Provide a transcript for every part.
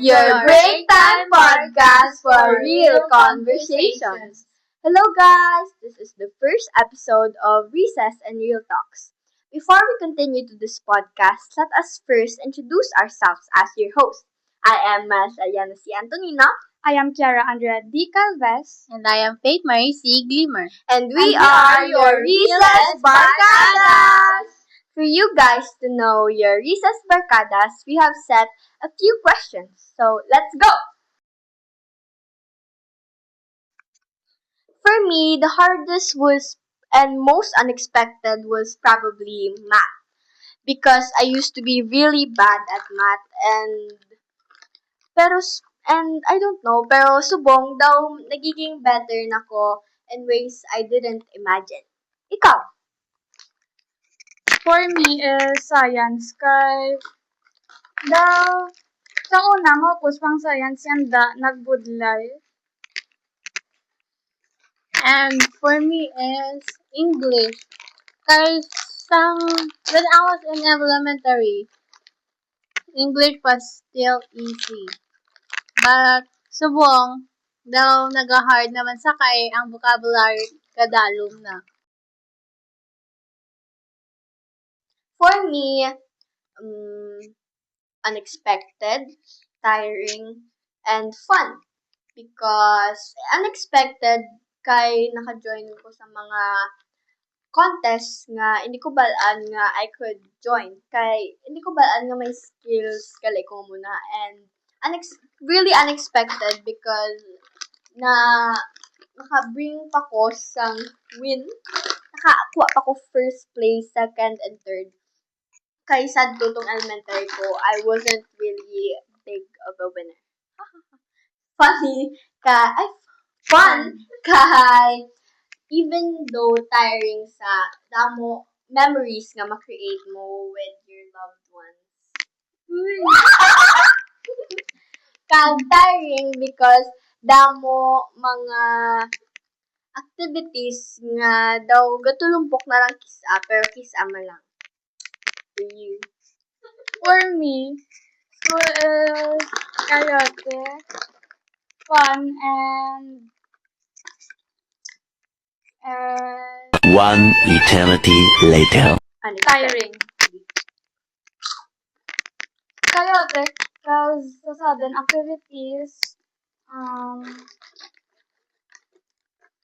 your break time podcast for real conversations. Hello, guys. This is the first episode of Recess and Real Talks. Before we continue to this podcast, let us first introduce ourselves as your host. I am Mas Ariana C. Antonina. I am Kiara Andrea D. Calves. And I am Faith Marie C. Glimmer. And we are your Recess Barcadas! For you guys to know your Recess Barcadas, we have set a few questions. So, let's go! For me, the hardest was and most unexpected was probably math. Because I used to be really bad at math pero and I don't know, pero subong daw nagiging better nako in ways I didn't imagine. Ikaw? For me is science kay daw sa una maupos pang science yan da nagbudlay. And for me is English. Because when I was in elementary, English was still easy. But subong, daw nag-hard naman sa kay ang vocabulary kadalom na. For me, unexpected, tiring, and fun. Because unexpected kay naka-join ko sa mga contest nga hindi ko balaan nga I could join. Kay hindi ko balaan nga may skills gali ko muna and really unexpected because naka-bring pa ko sang win. Nakakuha pa ko first place, second, and third. Kay sad to tong elementary ko, I wasn't really big of a winner. Fun kay even though tiring sa damo memories nga ma-create mo with your loved ones. Kag tiring because damo mga activities nga daw gatulumpok na lang kisa pero kisa man lang. For you. For me, school is karaoke, fun, and One eternity later. tiring. Karaoke, cause sa sudden activities,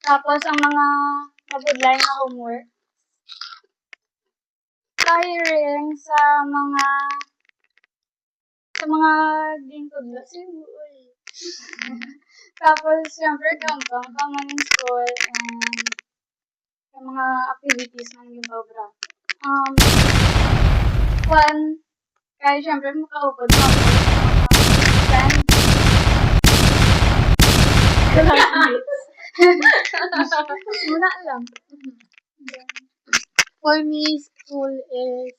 tapos ang mga mabudlay na homework. Tiring sa mga gingkudlo siguro. Tapos, syempre, gampang man in school and sa mga activities man yung sobra. Fun, kaya syempre makaupod mo ako sa mga friends. Muna lang. For me, school is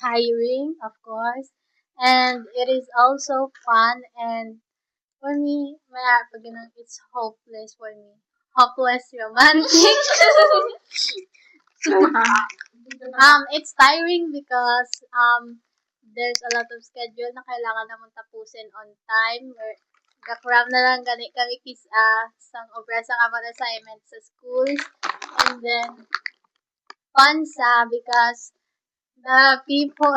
tiring, of course. And it is also fun. And for me, it's hopeless for me. Hopeless romantic. It's tiring because there's a lot of schedule na kailangan namang tapusin on time. Gakram na lang gani kami sang obra sang amang assignment sa schools. And then, fun because the people,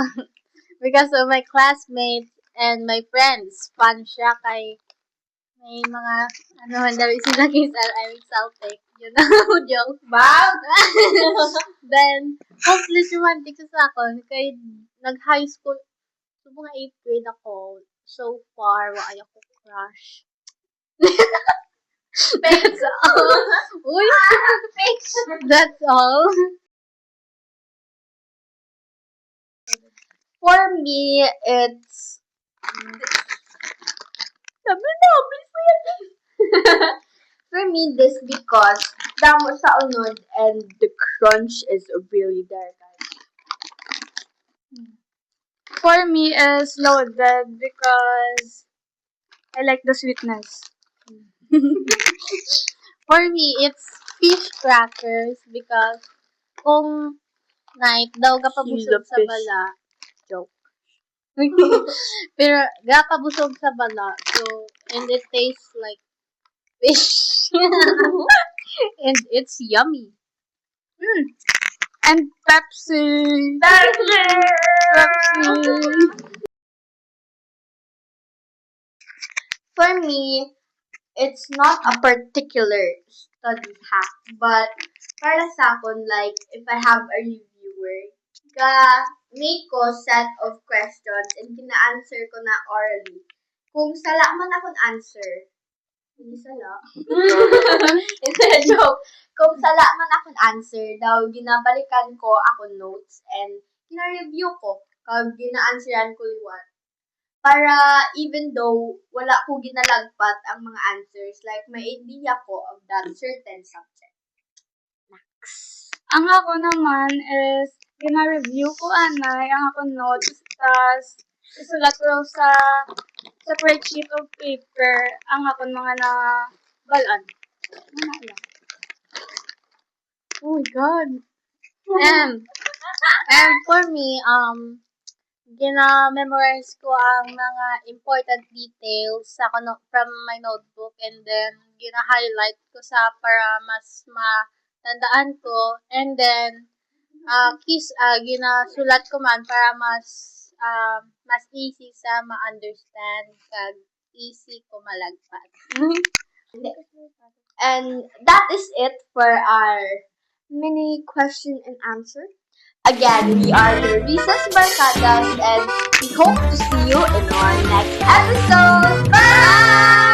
because of my classmates and my friends, fun siya kay may mga, mandari sila kisal, I'm Celtic. Yun ang joke. Wow! Then, hopeless romantic sa akon, kay nag-high school, so mga 8th grade ako, so far, wala ako crush. That's all. Uy, that's all. For me, it's for me, this because damo sa unod and the crunch is really there, guys. For me is loaded because I like the sweetness. For me, it's fish crackers because kung night daw kapabusog She's a sa fish. bala, joke. Pero gakabusog sa bala. So, and it tastes like fish. And it's yummy. And Pepsi. Pepsi. For me, it's not a particular study hack, but para sa akon, like, if I have a reviewer, make ko set of questions and gina-answer ko na orally. Kung sala man akong answer, hindi sala. Hindi, joke. Kung sala man akong answer, daw ginabalikan ko akong notes and gina-review ko kag gina-answeran ko liwat. Para even though wala ko ginalagpat ang mga answers, like may idea ko of that certain subject. Ang ako naman is, gina-review ko anay ang ako notes, tas isulat ko sa separate sheet of paper ang akong mga nabalaan. Ano lang. Oh my God. And for me, gina-memorize ko ang mga important details sa from my notebook and then gina-highlight ko para mas matandaan ko and then ginasulat ko man para mas easy sa ma-understand kag easy ko malagpat. And that is it for our mini question and answer. Again, we are the Recess Barcadas and we hope to see you in our next episode. Bye!